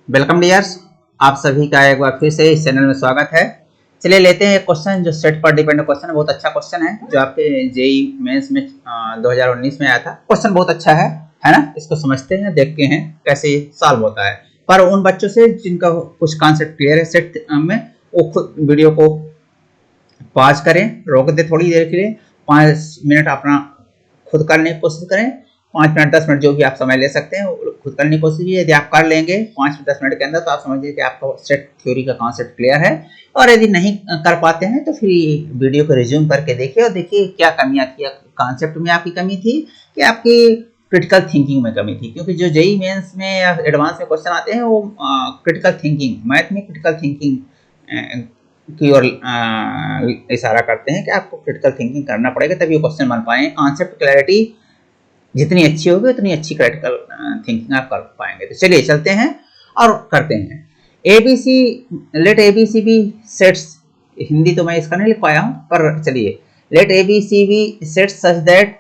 Welcome dears, आप सभी का एक बार फिर से इस चैनल में स्वागत है। चलिए लेते हैं एक क्वेश्चन जो सेट पर डिपेंड क्वेश्चन है। बहुत अच्छा क्वेश्चन है जो आपके जेई मेंस में 2019 में आया था। क्वेश्चन बहुत अच्छा है ना। इसको समझते हैं, देखते हैं कैसे सॉल्व होता है। पर उन बच्चों से जिनका कुछ कॉन्सेप्ट क्लियर है सेट में, वो खुद वीडियो को पॉज करें, रोक दे थोड़ी देर के लिए, 5 मिनट अपना खुद करने की कोशिश करें। 5 मिनट 10 मिनट जो भी आप समय ले सकते हैं वो खुद करने की कोशिश कीजिए। यदि आप कर लेंगे 5 10 मिनट के अंदर तो आप समझिए कि आपका सेट थ्योरी का कॉन्सेप्ट क्लियर है। और यदि नहीं कर पाते हैं तो फिर वीडियो को रिज्यूम करके देखिए और देखिए क्या कमियां थी। कॉन्सेप्ट में आपकी कमी थी कि आपकी क्रिटिकल थिंकिंग में कमी थी, क्योंकि जो जेई मेंस में या एडवांस में क्वेश्चन आते हैं वो क्रिटिकल थिंकिंग, मैथ में क्रिटिकल थिंकिंग की ओर इशारा करते हैं कि आपको क्रिटिकल थिंकिंग करना पड़ेगा तभी वो क्वेश्चन बन पाएंगे। कॉन्सेप्ट क्लैरिटी जितनी अच्छी होगी उतनी अच्छी क्रिटिकल थिंकिंग आप कर पाएंगे। तो चलिए चलते हैं और करते हैं। A B C, let A B C be sets, Hindi तो मैं इसका नहीं लिख पाया हूं, पर चलिए, let A B C be sets such that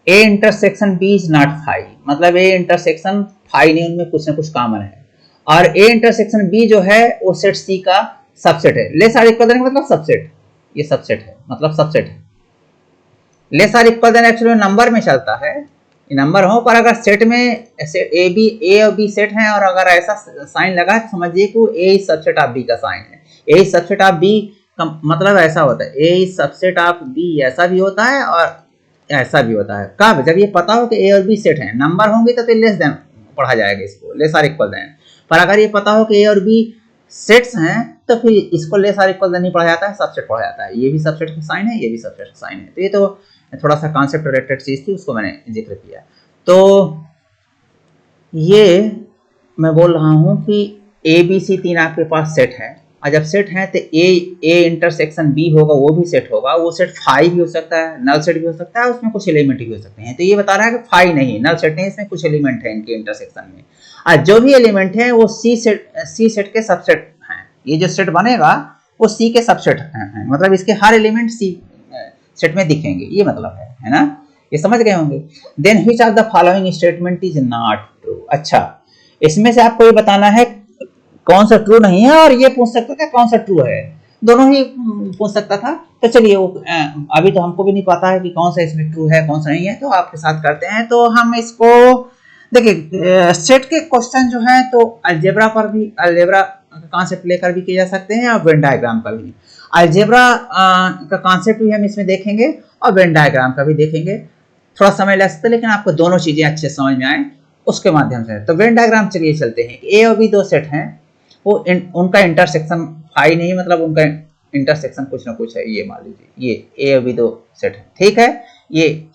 A intersection B is not phi. मतलब ए इंटरसेक्शन फाई नहीं, उनमें कुछ ना कुछ कॉमन है। और ए इंटरसेक्शन बी जो है वो सेट सी का सबसेट है। लेस आर इक्वल देन मतलब सबसेट, ये सबसेट है मतलब सबसेट है। Less or equal than actually number में चलता है, नंबर हो, पर अगर सेट में ए बी, ए और बी सेट हैं और अगर ऐसा साइन लगा तो समझिए कि ए इज सबसेट ऑफ बी का साइन है। ए इज सबसेट ऑफ बी का मतलब ऐसा होता है, ए इज सबसेट ऑफ बी ऐसा भी होता है और ऐसा भी होता है। कब? जब ये पता हो कि ए और बी सेट हैं, नंबर होंगे तो लेस देन पढ़ा जाएगा इसको, लेस आर इक्वल देन। पर अगर ये पता हो कि ए और बी सेट्स हैं तो फिर इसको लेस आर इक्वल देन नहीं पढ़ा जाता है, सबसेट पढ़ा जाता है। ये भी सबसेट का साइन है, ये भी सबसेट का साइन है। तो ये तो थोड़ा सा कॉन्सेप्ट रिलेटेड चीज थी, उसको मैंने जिक्र किया। तो ये मैं बोल रहा हूं कि ए बी सी तीन आपके पास सेट है, और जब सेट है तो ए इंटरसेक्शन बी होगा, वो भी सेट होगा। वो सेट फाई भी हो सकता है, नल सेट भी हो सकता है, उसमें कुछ एलिमेंट भी हो सकते हैं। तो ये बता रहा है कि फाई नहीं, नल सेट नहीं, इसमें कुछ एलिमेंट है इनके इंटरसेक्शन में। और जो भी एलिमेंट है वो सी सेट के सबसेट हैं। ये जो सेट बनेगा वो सी के सबसेट हैं, मतलब इसके हर एलिमेंट सी सेट में दिखेंगे, ये मतलब है ना। ये समझ गए होंगे। Then which of the following statement is not true. अच्छा, इसमें से आपको ये बताना है कौन सा ट्रू नहीं है, और ये पूछ सकता था कौन सा ट्रू है, दोनों ही पूछ सकता था। तो चलिए वो अभी तो हमको भी नहीं पता है कि कौन सा इसमें ट्रू है कौन सा नहीं है, तो आपके साथ करते हैं। तो हम इसको देखिए, सेट के क्वेश्चन जो है तो अलजेब्रा पर भी, अलजेब्रा कॉन्सेप्ट लेकर भी किए जा सकते हैं और वेन डायग्राम का भी। अलजेब्रा का कॉन्सेप्ट भी हम इसमें देखेंगे और वेन डायग्राम का भी देखेंगे। थोड़ा समय लग सकता है लेकिन आपको दोनों चीजें अच्छे समझ में आए उसके माध्यम से। तो वेन डायग्राम चलिए चलते हैं। ए और बी दो सेट हैं, वो उनका इंटरसेक्शन फाई नहीं, मतलब उनका इंटरसेक्शन कुछ ना कुछ है। ये मान लीजिए ये ए और बी दो सेट है, ठीक है।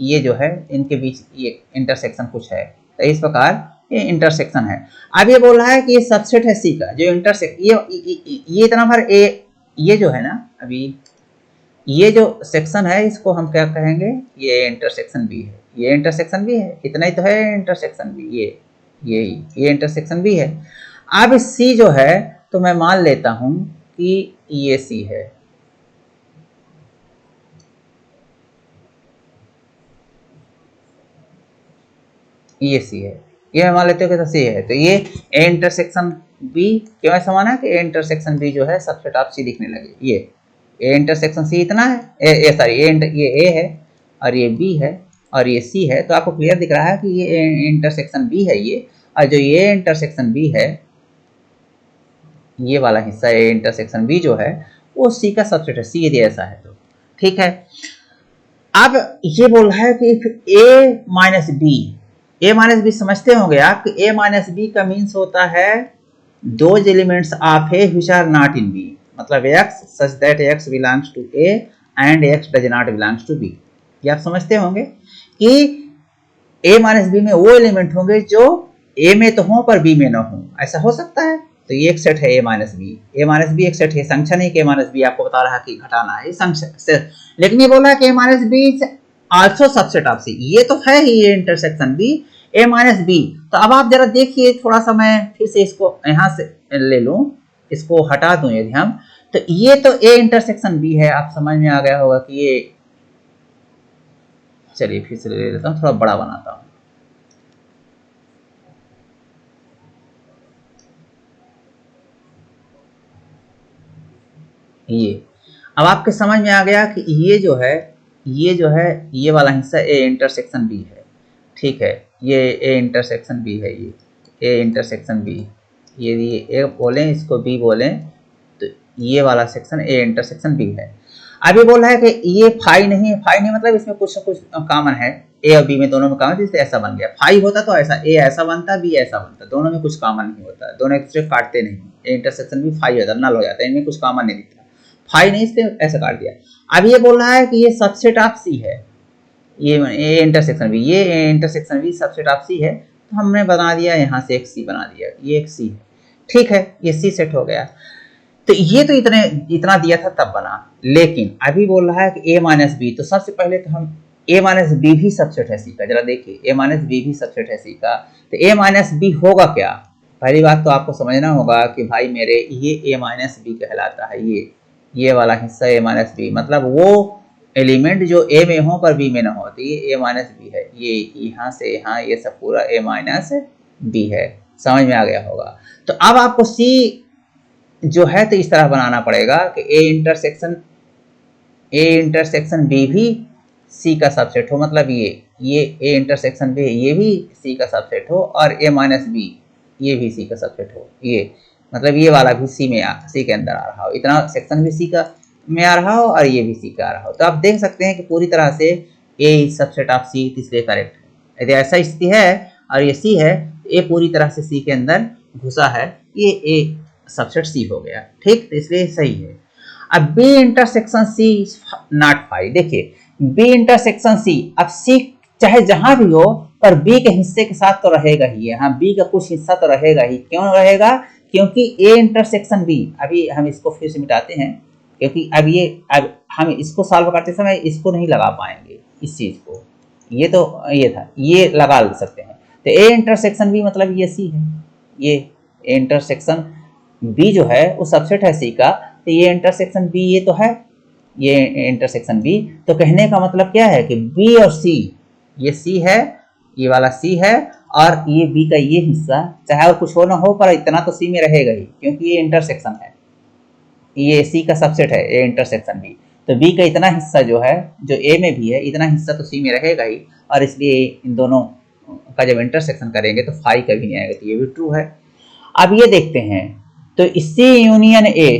ये जो है इनके बीच ये इंटरसेक्शन कुछ है, तो इस प्रकार ये इंटरसेक्शन है। अब ये बोल रहा है कि ये सबसेट है सी का, जो इंटरसेक्ट ये इतना भर ए, ये जो है ना, अभी ये जो सेक्शन है इसको हम क्या कहेंगे, ये इंटरसेक्शन बी है, ये इंटरसेक्शन बी है, इतना ही तो है इंटरसेक्शन बी, ये इंटरसेक्शन बी है। अब सी जो है तो मैं मान लेता हूं कि ये सी है, ये सी है, ये मैं मान लेते हो कि सी है। तो ये ए इंटरसेक्शन बी क्यों ऐसा माना कि ए इंटरसेक्शन बी जो है सबसेट ऑफ सी दिखने लगे। ये ए इंटरसेक्शन सी इतना है, ए सॉरी ये ए है और ये बी है और ये सी है। तो आपको क्लियर दिख रहा है कि ये इंटरसेक्शन बी है ये, और जो ये इंटरसेक्शन बी है, ये वाला हिस्सा ए इंटरसेक्शन बी जो है वो सी का सबसेट है। सी यदि ऐसा है तो ठीक है। अब ये बोल रहा है कि A minus B, A minus B समझते होंगे आप कि ए माइनस बी का मीन्स होता है those elements of A which are not in B, मतलब x such that x belongs to A and x does not belongs to B. ये आप समझते होंगे कि ए माइनस बी में वो एलिमेंट होंगे जो ए में तो हो पर बी में ना हो, ऐसा हो सकता है। तो ये एक सेट है A minus B, A minus B एक सेट है, संख्या नहीं कि ए माइनस बी आपको बता रहा कि घटाना है संख्या। लेकिन ये बोला कि A minus B also subset of C, ये तो है ही ये intersection B A minus B. तो अब आप जरा देखिए, थोड़ा सा मैं फिर से इसको यहां से ले लूं, इसको हटा दूं यदि हम, तो ये तो ए इंटरसेक्शन बी है। आप समझ में आ गया होगा कि ये, चलिए फिर से ले लेता हूं, थोड़ा बड़ा बनाता हूं। ये। अब आपके समझ में आ गया कि ये जो है ये वाला हिस्सा ए इंटरसेक्शन बी है, ठीक है। ये ए इंटरसेक्शन बी है, ये ए इंटरसेक्शन बी, ये ए बोलें इसको बी बोलें, तो ये वाला सेक्शन ए इंटरसेक्शन बी है। अभी बोल रहा है कि ये फाई नहीं है, फाई नहीं मतलब इसमें कुछ न कुछ कॉमन है, ए और बी में दोनों में कॉमन है, इसलिए ऐसा बन गया। फाई होता तो ऐसा, ए ऐसा बनता, बी ऐसा बनता, दोनों में कुछ कॉमन नहीं होता, दोनों एक दूसरे काटते नहीं, ए इंटरसेक्शन भी फाई होता, नल हो जाता है, इनमें कुछ कॉमन नहीं दिखता, फाई नहीं, इसलिए ऐसा काट दिया। अब ये बोल रहा है कि ये सबसेट ऑफ सी है, ये ए इंटरसेक्शन बी, ये A intersection B subset of C है, तो हमने बना दिया यहाँ से एक सी बना दिया, ये एक सी है, ठीक है, ये सी सेट हो गया। तो ये तो इतना दिया था तब बना, लेकिन अभी बोल रहा है कि ए माइनस बी, तो सबसे पहले तो हम ए माइनस बी भी सबसेट है सी का, जरा देखिए ए माइनस बी भी सबसेट है सी का, तो ए माइनस बी होगा क्या। पहली बात तो आपको समझना होगा कि भाई मेरे ये ए माइनस बी कहलाता है, ये वाला हिस्सा ए माइनस बी, मतलब वो एलिमेंट जो ए में हो पर बी में ना हो, तो ये ए माइनस बी है, ये यहाँ से यहाँ ये सब पूरा ए माइनस बी है, समझ में आ गया होगा। तो अब आपको सी जो है तो इस तरह बनाना पड़ेगा कि ए इंटरसेक्शन बी भी सी का सबसेट हो, मतलब ये ए इंटरसेक्शन बी ये भी सी का सबसेट हो, और ए माइनस बी ये भी सी का सबसेट हो, ये मतलब ये वाला भी सी के अंदर आ रहा हो, इतना सेक्शन भी सी का में आ रहा हो और ये भी सी का आ रहा हो। तो आप देख सकते हैं कि पूरी तरह से ए सबसेट ऑफ सी, इसलिए करेक्ट है। यदि ऐसा स्थिति है और ये सी है, ए पूरी तरह से सी के अंदर घुसा है, ये ए सबसेट सी हो गया, ठीक, तो इसलिए सही है। अब B intersection C not phi, देखिए बी इंटरसेक्शन सी, अब सी चाहे जहां भी हो पर बी के हिस्से के साथ तो रहेगा ही, हाँ बी का कुछ हिस्सा तो रहेगा ही, क्यों रहेगा, क्योंकि ए इंटरसेक्शन बी, अभी हम इसको फिर से मिटाते हैं, क्योंकि अब हम इसको सॉल्व करते समय इसको नहीं लगा पाएंगे, इस चीज को, ये तो ये था, ये लगा सकते हैं। तो ए इंटरसेक्शन बी मतलब ये सी है, ये ए इंटरसेक्शन बी जो है वो सबसेट है सी का, तो ये इंटरसेक्शन बी ये तो है, ये इंटरसेक्शन बी, तो कहने का मतलब क्या है कि बी और सी, ये सी है, ये वाला सी है, और ये बी का ये हिस्सा चाहे और कुछ हो ना हो पर इतना तो सी में रहेगा ही, क्योंकि ये इंटरसेक्शन है, ये सी का सबसेट है ए इंटरसेक्शन बी, तो बी का इतना हिस्सा जो है जो ए में भी है, इतना हिस्सा तो सी में रहेगा ही, और इसलिए इन दोनों का जब इंटरसेक्शन करेंगे तो फाई कभी नहीं आएगा, तो ये भी ट्रू है। अब ये देखते हैं, तो सी यूनियन ए,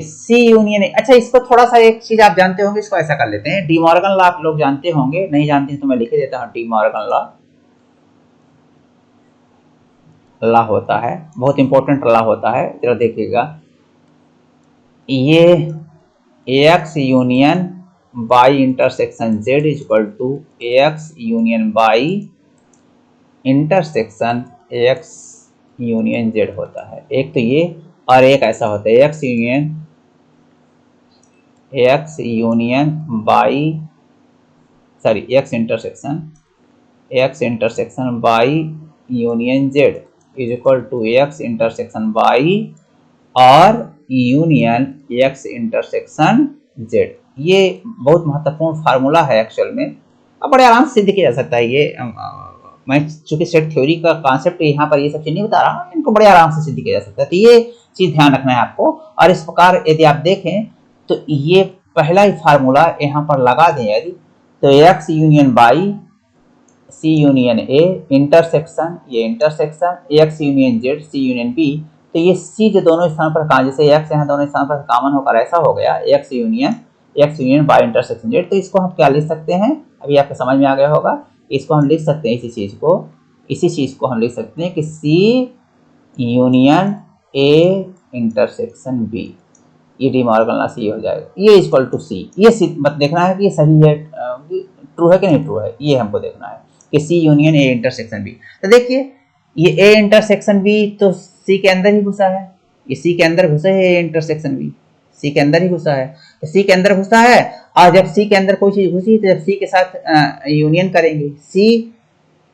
अच्छा इसको थोड़ा सा एक चीज आप जानते होंगे, इसको ऐसा कर लेते हैं, डी मॉर्गन लॉ आप लोग जानते होंगे, नहीं जानते हैं तो मैं लिख देता हूं, डी मॉर्गन लॉ होता है, बहुत इंपॉर्टेंट लॉ होता है, जरा देखिएगा, ये x union y intersection z is equal to x union y intersection x union z होता है, एक तो ये, और एक ऐसा होता है x union y sorry x intersection y union z is equal to x intersection y और यूनियन एक्स इंटरसेक्शन जेड। ये बहुत महत्वपूर्ण फार्मूला है एक्चुअल में, अब बड़े आराम से सिद्ध किया जा सकता है ये, मैं चूंकि सेट थ्योरी का कॉन्सेप्ट यहाँ पर ये सब चीज नहीं बता रहा हूँ, इनको बड़े आराम से सिद्ध किया जा सकता है, तो ये चीज ध्यान रखना है आपको। और इस प्रकार यदि आप देखें तो ये पहला ही फार्मूला यहाँ पर लगा दें यदि, तो x union by C union A intersection, ये intersection x union Z C union B, तो ये सी जो दोनों स्थान पर कहा, जैसे एक्स यहाँ दोनों स्थान पर कॉमन होकर ऐसा हो गया x union y intersection Z, तो इसको हम क्या लिख सकते हैं, अभी आपको समझ में आ गया होगा, इसको हम लिख सकते हैं इसी चीज को हम लिख सकते हैं कि सी यूनियन ए इंटरसेक्शन बी, ये डी मॉर्गन लॉ सी हो जाएगा, ये इक्वल टू सी, ये मत देखना है कि ये सही है, ट्रू है कि नहीं ट्रू है, ये हमको देखना है कि सी यूनियन ए इंटरसेक्शन बी। तो देखिए ये ए इंटरसेक्शन बी तो सी के अंदर ही घुसा है, ये सी के अंदर घुसा है, ए इंटरसेक्शन बी सी के अंदर ही घुसा है, तो सी के अंदर घुसा है, और जब सी के अंदर कोई चीज घुसी तो जब सी के साथ यूनियन करेंगे, सी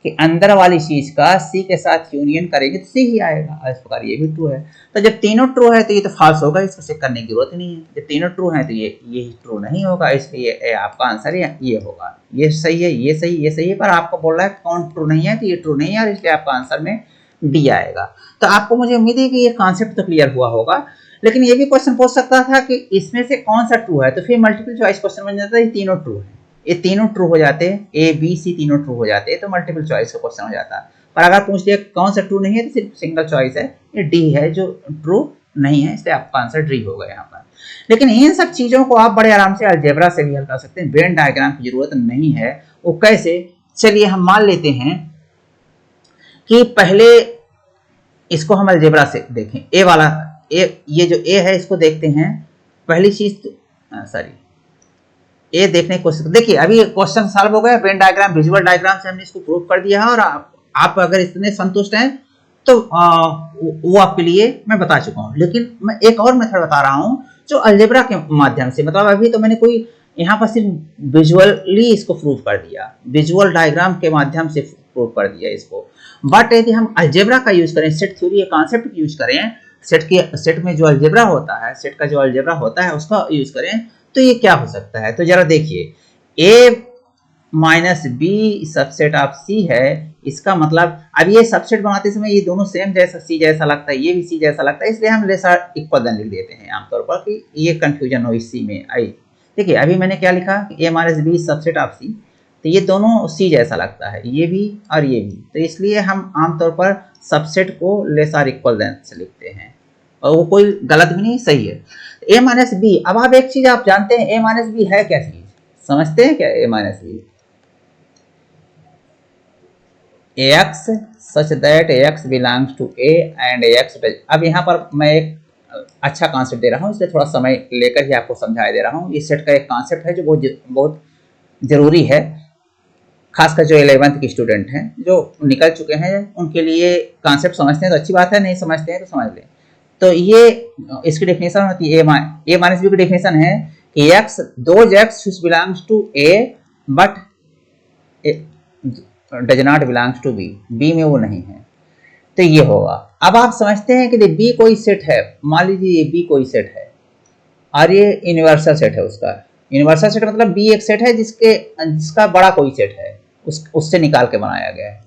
के अंदर वाली चीज का सी के साथ यूनियन करेंगे तो सी ही आएगा, इस प्रकार ये भी ट्रू है। तो जब तीनों ट्रू है तो ये तो फॉल्स होगा, इसको चेक करने की जरूरत नहीं है, जब तीनों ट्रू है तो ये ट्रू नहीं होगा, इसलिए आपका आंसर ये होगा, ये सही है, ये सही है, पर आपको बोल रहा है कौन ट्रू नहीं है, तो ये ट्रू नहीं है, और इसलिए आपका आंसर में डी आएगा। तो आपको मुझे उम्मीद है कि ये कॉन्सेप्ट तो क्लियर हुआ होगा। लेकिन ये भी क्वेश्चन पूछ सकता था कि इसमें से कौन सा ट्रू है, तो फिर मल्टीपल चॉइस क्वेश्चन बन जाता है, ये तीनों ट्रू है, ये तीनों ट्रू हो जाते, ए बी सी तीनों ट्रू हो जाते, तो मल्टीपल चॉइस का क्वेश्चन हो जाता। पर अगर पूछ लिया कौन सा ट्रू नहीं है, तो सिर्फ सिंगल चॉइस है, ये डी है जो ट्रू नहीं है, इसलिए आपका आंसर डी होगा यहाँ पर। लेकिन इन सब चीजों को आप बड़े आराम से अलजेब्रा से भी हल कर सकते हैं, वेन डायग्राम की जरूरत नहीं है। वो कैसे, चलिए हम मान लेते हैं कि पहले इसको हम अलजेब्रा से देखें, ए वाला ये जो ए है इसको देखते हैं। पहली चीज ए देखने की कोशिश, देखिए अभी क्वेश्चन सॉल्व हो गया, वेन डायग्राम विजुअल डायग्राम से हमने इसको प्रूव कर दिया है, और आप अगर इतने संतुष्ट हैं तो वो आपके लिए मैं बता चुका हूं। लेकिन मैं एक और मेथड बता रहा हूं जो अलजेब्रा के माध्यम से, मतलब अभी तो मैंने कोई यहाँ पर सिर्फ विजुअली इसको प्रूव कर दिया, विजुअल डायग्राम के माध्यम से प्रूव कर दिया इसको। बट यदि हम अलजेब्रा का यूज करें, सेट थ्योरी कॉन्सेप्ट यूज करें, सेट में जो अलजेब्रा होता है, सेट का जो अलजेब्रा होता है उसका यूज करें, तो ये क्या हो सकता है। तो जरा देखिए, ए minus B subset of C है, इसका मतलब अब ये सबसेट बनाते समय ये दोनों सेम जैसा, सी जैसा लगता है, ये भी सी जैसा लगता है, इसलिए हम लेसर इक्वल देन लिख देते हैं आमतौर पर कि ये कंफ्यूजन हो इस सी में आई। देखिए अभी मैंने क्या लिखा, ए minus B subset of C, तो ये दोनों सी जैसा लगता है, ये भी और ये भी, तो इसलिए हम आमतौर पर सबसेट को लेसर इक्वल देन से लिखते हैं, और वो कोई गलत भी नहीं, सही है। ए माइनस बी, अब आप एक चीज आप जानते हैं, ए माइनस बी है क्या चीज, समझते हैं क्या A minus B, Ax such that Ax belongs to A and Ax does। अब यहाँ पर मैं एक अच्छा कॉन्सेप्ट दे रहा हूँ, इसलिए थोड़ा समय लेकर ही आपको समझाया दे रहा हूँ। इस सेट का एक कॉन्सेप्ट है जो बहुत जरूरी है, खासकर जो 11th के स्टूडेंट हैं जो निकल चुके हैं, उनके लिए कॉन्सेप्ट समझते हैं तो अच्छी बात है, नहीं समझते हैं तो समझ लें। तो ये इसकी डेफिनेशन होती है, ए माइनस बी की डेफिनेशन है कि x those x which belongs to A but does not belongs to B, B में वो नहीं है, तो ये होगा। अब आप समझते हैं कि बी कोई सेट है, मान लीजिए ये बी कोई सेट है और ये यूनिवर्सल सेट है उसका, यूनिवर्सल सेट मतलब बी एक सेट है जिसका बड़ा कोई सेट है, उससे निकाल के बनाया गया है,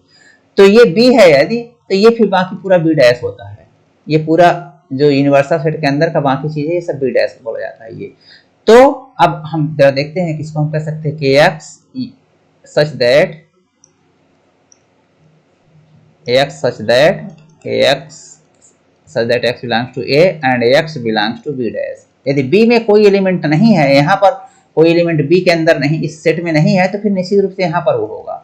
तो ये बी है यदि, तो ये फिर बाकी पूरा बी डैश होता है, ये पूरा जो यूनिवर्सल सेट के अंदर का बाकी चीज है ये सब बी डैश बोला जाता है ये। तो अब हम जरा देखते हैं किसको हम कह सकते हैं कि x such that Ax such that x belongs to A and Ax belongs to B dash। यदि B में कोई एलिमेंट नहीं है, यहाँ पर कोई एलिमेंट B के अंदर नहीं, इस सेट में नहीं है, तो फिर निश्चित रूप से यहाँ पर वो होगा,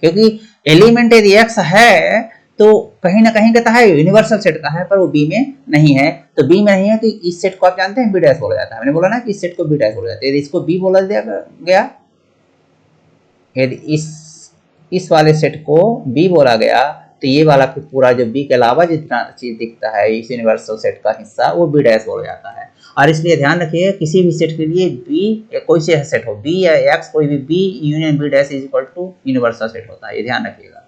क्योंकि एलिमेंट यदि X है तो कहीं ना कहीं कहता है यूनिवर्सल सेट का है, पर वो B में नहीं है, तो B में नहीं है तो इस सेट को आप जानते हैं B डैश बोला जाता है। मैंने बोला ना कि इस सेट को B डैश बोला जाता है। यदि इसको B बोला गया, यदि इस वाले सेट को B बोला गया, तो ये वाला पूरा जो बी के अलावा जितना चीज दिखता है इस यूनिवर्सल सेट का हिस्सा, वो बी डैश बोला जाता है। और इसलिए ध्यान रखिए, किसी भी सेट के लिए बी कोई से सेट हो, बी या एक्स कोई भी, B union B dash is equal to universal set होता है, ये ध्यान रखिएगा।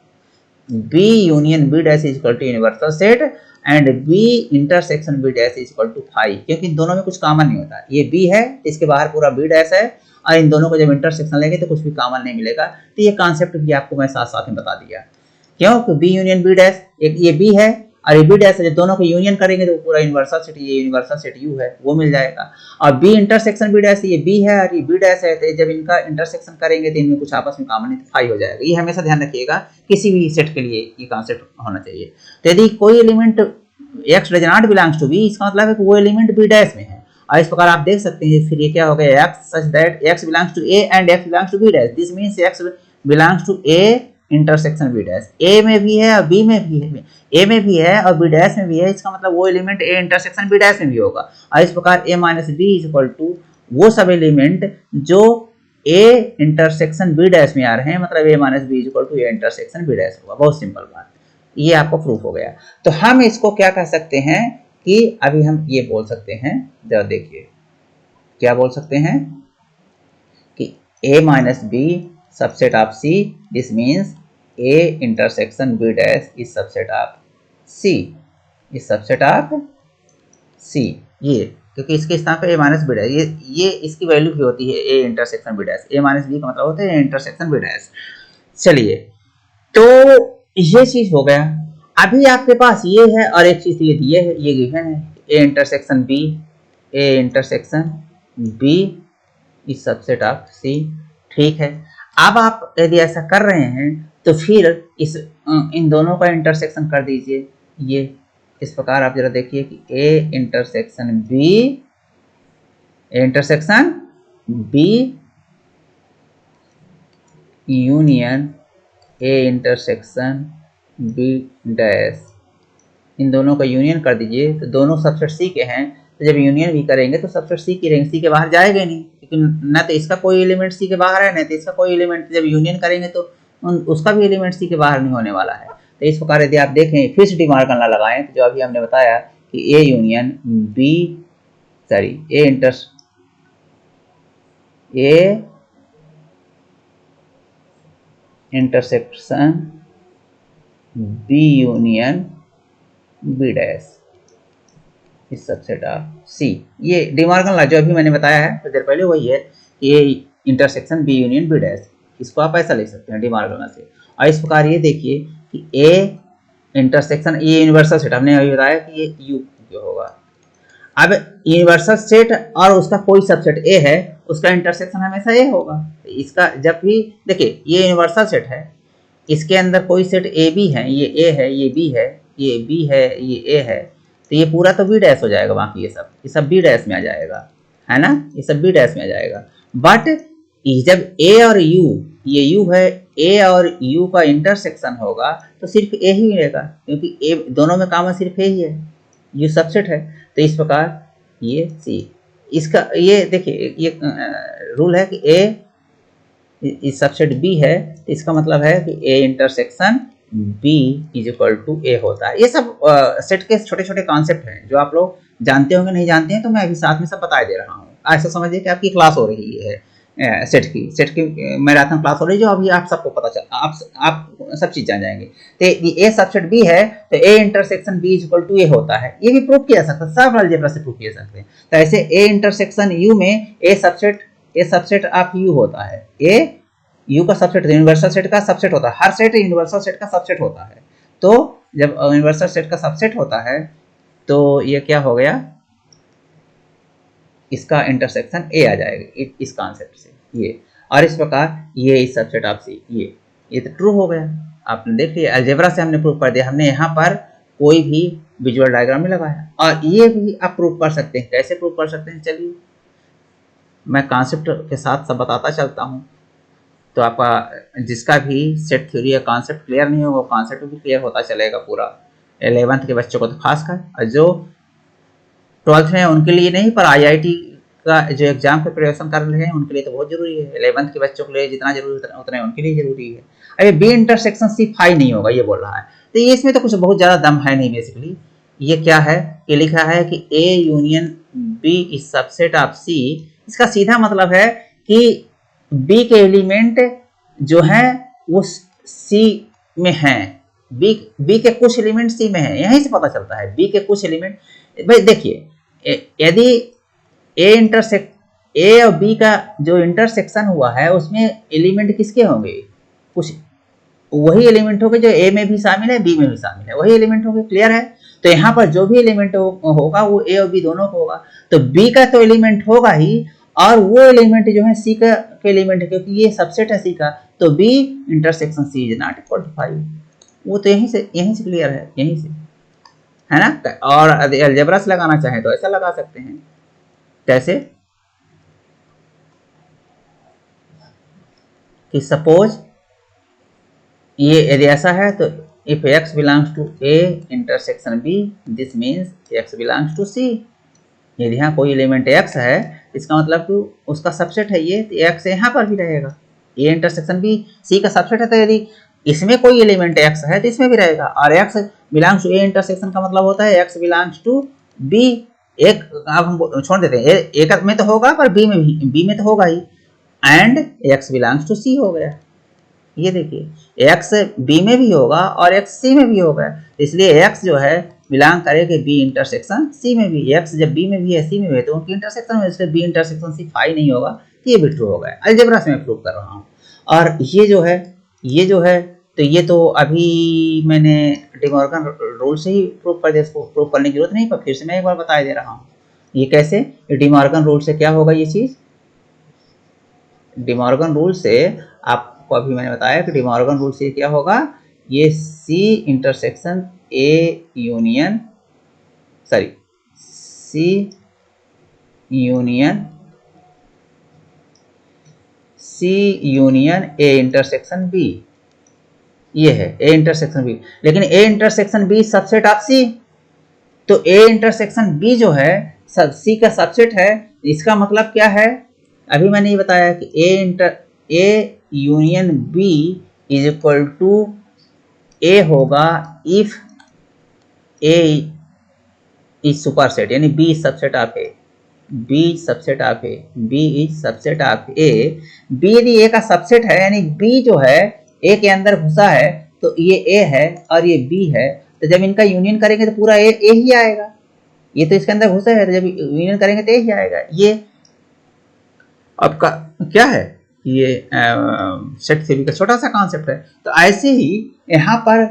B union B dash is equal to universal set and B intersection B dash is equal to phi, क्योंकि इन दोनों में कुछ कॉमन नहीं होता। ये बी है, इसके बाहर पूरा बी डैश है, और इन दोनों को जब इंटरसेक्शन लेंगे तो कुछ भी कॉमन नहीं मिलेगा। तो ये कॉन्सेप्ट भी आपको मैं साथ साथ में बता दिया, क्यों कि बी यूनियन बी डैश, एक ये बी है और ये बी डैश है, जब दोनों को यूनियन करेंगे तो पूरा यूनिवर्सल सेट, ये यूनिवर्सल सेट यू है वो मिल जाएगा। और बी इंटरसेक्शन बी डैश, ये बी है और ये बी डैश है, तो जब इनका इंटरसेक्शन करेंगे तो इनमें कुछ आपस में कॉमन नहीं, तो फाई हो जाएगा। ये हमेशा ध्यान रखिएगा, किसी भी सेट के लिए ये कॉन्सेप्ट होना चाहिए। तो यदि कोई element x does not belongs to B, इसका मतलब है कि वो एलिमेंट बी डैश में है, और इस प्रकार आप देख सकते हैं फिर ये क्या हो गया, x such that x belongs to A and x belongs to B dash, this means x belongs to A intersection B dash, A में भी है और बी में भी है, ए में भी है और बी डैश में भी है, इसका मतलब वो element A intersection B dash में भी होगा। और इस प्रकार A minus B is equal to वो सब एलिमेंट जो ए इंटरसेक्शन बी डैश में आ रहे हैं, मतलब A minus B is equal to A intersection B dash होगा। बहुत सिंपल बात, ये आपको प्रूफ हो गया। तो हम इसको क्या कह सकते हैं कि अभी हम ये बोल सकते हैं, जरा देखिए क्या बोल सकते हैं कि A minus B subset of C, this means A intersection B dash is subset of C, is subset of C, ये क्योंकि इसके स्थान पे A माइनस बी डैश, ये इसकी वैल्यू भी होती है A intersection B dash, A minus B का मतलब होता है A इंटरसेक्शन बी डैश। चलिए, तो ये चीज हो गया। अभी आपके पास ये है और एक चीज ये दिए है, ये गिवन है A intersection B, A intersection B is subset of C. ठीक है, अब आप यदि ऐसा कर रहे हैं तो फिर इस इन दोनों का इंटरसेक्शन कर दीजिए। ये इस प्रकार आप जरा देखिए कि A intersection B, A intersection B union A intersection B dash, इन दोनों का यूनियन कर दीजिए। तो दोनों सबसेट सी के हैं, तो जब यूनियन भी करेंगे तो सबसेट सी की रहेंगे, सी के बाहर जाएगा नहीं, क्योंकि ना तो इसका कोई एलिमेंट सी के बाहर है, ना तो इसका कोई एलिमेंट। जब यूनियन करेंगे तो उसका भी एलिमेंट सी के बाहर नहीं होने वाला है। तो इस प्रकार यदि आप देखें फिर से डिमार्क ना लगाएं, तो जो अभी हमने बताया कि A union B, sorry A intersection B union B dash is subset of C. ये डिमार्गन लॉ जो अभी मैंने बताया है तो देर पहले वही है, A intersection B union B dash, इसको आप ऐसा लिख सकते हैं डिमार्गन लॉ से। और इस प्रकार ये देखिए कि ए इंटरसेक्शन, ये यूनिवर्सल सेट हमने अभी बताया कि ये यू जो होगा। अब यूनिवर्सल सेट और उसका कोई सबसेट ए है, उसका इंटरसेक्शन हमेशा ए होगा। इसका जब भी देखिए ये यूनिवर्सल सेट है, इसके अंदर कोई सेट ए बी है, ये ए है, ये बी है, ये बी है, ये ए है, तो ये पूरा तो बी डैश हो जाएगा। बाकी ये सब बी डैश में आ जाएगा, है ना, ये सब बी डैश में आ जाएगा। बट जब ए और यू, ये यू है, ए और यू का इंटरसेक्शन होगा तो सिर्फ ए ही मिलेगा, क्योंकि ए दोनों में कॉमन सिर्फ ए ही है, यू सबसेट है। तो इस प्रकार ये सी, इसका ये देखिए ये रूल है कि ए इस सबसेट बी है, तो इसका मतलब है कि A intersection B is equal to A होता है। ये सब सेट के छोटे छोटे कॉन्सेप्ट हैं जो आप लोग जानते होंगे, नहीं जानते हैं तो मैं अभी साथ में सब बता दे रहा हूँ। ऐसा समझिए कि आपकी क्लास हो रही है सेट की मैराथन क्लास हो रही है, जो अभी आप सबको पता चल, आप सब चीज जान जाएंगे। तो ए सबसेट बी है तो A intersection B is equal to A होता है, ये भी प्रूव किया जा सकता है, सब अलजेब्रा से प्रूव किया जा सकते हैं। तो ऐसे ए इंटरसेक्शन यू में ए सबसेट ऑफ यू होता है, ए यू का सबसेट यूनिवर्सल सेट का सबसेट होता है, हर सेट यूनिवर्सल सेट का सबसेट होता है। तो जब यूनिवर्सल सेट का सबसेट होता है तो ये क्या हो गया, इसका इंटरसेक्शन ए आ जाएगा इस कॉन्सेप्ट से ये। और इस प्रकार ये इस सबसेट ऑफ सी, ये तो ट्रू हो गया। आपने देख लिया, अलजेब्रा से हमने प्रूव कर दिया, हमने यहाँ पर कोई भी विजुअल डायग्राम नहीं लगाया। और ये भी आप प्रूव कर सकते हैं, कैसे प्रूव कर सकते हैं, चलिए मैं कॉन्सेप्ट के साथ सब बताता चलता हूँ। तो आपका जिसका भी सेट थ्योरी या कॉन्सेप्ट क्लियर नहीं होगा, कॉन्सेप्ट भी क्लियर होता चलेगा पूरा। 11th के बच्चों को तो खासकर, और जो 12th में उनके लिए नहीं, पर IIT का जो एग्जाम के प्रिपरेशन कर रहे हैं उनके लिए तो बहुत जरूरी है। 11th के बच्चों के लिए जितना जरूरी उतना उनके लिए जरूरी है। अभी बी इंटरसेक्शन सी फाई नहीं होगा ये बोल रहा है, तो ये इसमें तो कुछ बहुत ज़्यादा दम है नहीं। बेसिकली ये क्या है, ये लिखा है कि A union B is subset of C. इसका सीधा मतलब है कि बी के एलिमेंट जो हैं वो सी में हैं, बी के कुछ एलिमेंट सी में हैं, यहीं से पता चलता है बी के कुछ एलिमेंट। भाई देखिए यदि ए और बी का जो इंटरसेक्शन हुआ है उसमें एलिमेंट किसके होंगे, कुछ वही एलिमेंट होंगे जो ए में भी शामिल है, बी में भी शामिल है, वही एलिमेंट होंगे। क्लियर है? तो यहाँ पर जो भी एलिमेंट होगा वो ए और बी दोनों को होगा, तो बी का तो एलिमेंट होगा ही, और वो एलिमेंट जो है सी का के एलिमेंट है, क्योंकि ये सबसेट है सी का, तो B intersection C is not equal to 5। वो तो यहीं से क्लियर है, यहीं से, है ना। और अलजेब्रा से लगाना चाहें तो ऐसा लगा सकते हैं। कैसे कि सपोज ये यदि ऐसा है तो if x belongs to a intersection b, this means x belongs to c। यदि यहाँ कोई एलिमेंट x है इसका मतलब कि उसका सबसेट है ये, तो x यहाँ पर भी रहेगा। a इंटरसेक्शन b c का सबसेट है, तो यदि इसमें कोई एलिमेंट x है तो इसमें भी रहेगा। और x belongs to a intersection का मतलब होता है x बिलोंग्स टू b। एक अब हम छोड़ देते हैं, एक में तो होगा पर b में तो होगा ही, and x belongs to c हो गया। ये देखिए x b में भी होगा और x c में भी होगा, इसलिए x जो है बिलोंग करेगा b इंटरसेक्शन c में भी। x जब b में भी है c में भी है तो उनकी इंटरसेक्शन में, इसलिए b इंटरसेक्शन c फाई नहीं होगा, तो ये भी ट्रू होगा। अलजेब्रा से मैं प्रूव कर रहा हूँ। और ये जो है तो ये तो अभी मैंने डिमॉर्गन रूल से ही प्रूव कर दिया, इसको प्रूव करने की जरूरत नहीं, पर फिर से मैं एक बार बता दे रहा हूँ। ये कैसे, डिमॉर्गन रूल से क्या होगा ये चीज, डिमॉर्गन रूल से आपको अभी मैंने बताया कि डिमॉर्गन रूल से क्या होगा, ये C intersection A union C union A intersection B, ये है ए इंटरसेक्शन बी। लेकिन A intersection B subset of C, तो ए इंटरसेक्शन बी जो है सी का सबसेट है। इसका मतलब क्या है, अभी मैंने ये बताया कि A union B is equal to A होगा इफ ए इज सुपरसेट, यानी B subset of A, B subset of A, B is subset of A. B यदि ए का सबसेट है, यानी बी जो है ए के अंदर घुसा है, तो ये ए है और ये बी है, तो जब इनका यूनियन करेंगे तो पूरा ए ही आएगा। ये तो इसके अंदर घुसा है, तो जब यूनियन करेंगे तो ए ही आएगा। ये आपका क्या है, ये सेट थ्योरी का छोटा सा कॉन्सेप्ट है। तो ऐसे ही यहाँ पर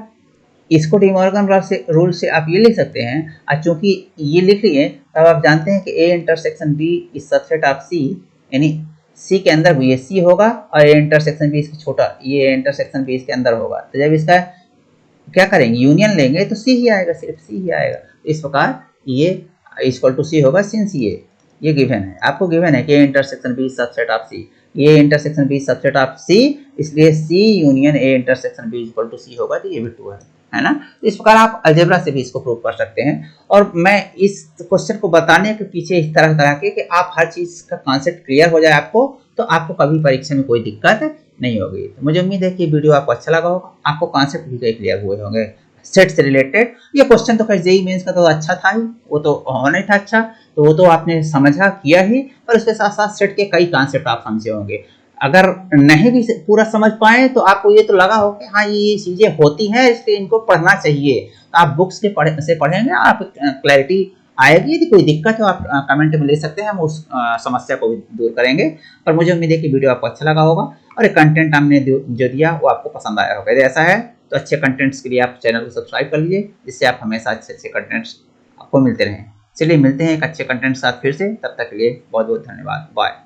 इसको डिमॉर्गन रूल से आप ये लिख सकते हैं, और चूंकि ये लिख लिए तब आप जानते हैं कि A intersection B is subset of C, यानी सी के अंदर भी ये सी होगा और ए इंटरसेक्शन बी इसका छोटा, ये इंटरसेक्शन बी इसके अंदर होगा। तो जब इसका क्या करेंगे, यूनियन लेंगे तो सी ही आएगा, सिर्फ सी ही आएगा। इस प्रकार ये इक्वल टू सी होगा सिंस ये गिवन है, आपको गिवन है कि A intersection B subset of C, ये intersection B subset of C, इसलिए C union A intersection B equal to C होगा, तो ये भी ट्रू है ना। इस प्रकार आप अलजेब्रा से भी इसको प्रूव कर सकते हैं। और मैं इस क्वेश्चन को बताने के पीछे इस तरह के कि आप हर चीज का कॉन्सेप्ट क्लियर हो जाए आपको, तो आपको कभी परीक्षा में कोई दिक्कत नहीं होगी। तो मुझे उम्मीद है कि वीडियो आपको अच्छा लगा होगा, आपको कॉन्सेप्ट भी क्लियर हुए होंगे सेट से रिलेटेड। ये क्वेश्चन तो खैर जेईई मेंस का तो अच्छा था ही, वो तो होना ही था अच्छा, तो वो तो आपने समझा किया ही, और उसके साथ साथ सेट के कई कॉन्सेप्ट आप समझे होंगे। अगर नहीं भी पूरा समझ पाए तो आपको ये तो लगा हो कि हाँ ये चीजें होती हैं, इसलिए इनको पढ़ना चाहिए। तो आप बुक्स के से पढ़ेंगे, आप क्लैरिटी आएगी। यदि कोई दिक्कत हो आप कमेंट में ले सकते हैं, हम उस समस्या को भी दूर करेंगे। पर मुझे उम्मीद है कि वीडियो आपको अच्छा लगा होगा और ये कंटेंट हमने जो दिया वो आपको पसंद आया होगा। यदि ऐसा है तो अच्छे कंटेंट्स के लिए आप चैनल को सब्सक्राइब कर लीजिए, जिससे आप हमेशा अच्छे कंटेंट्स आपको मिलते रहें। चलिए मिलते हैं एक अच्छे कंटेंट के साथ फिर से, तब तक के लिए बहुत बहुत धन्यवाद, बाय।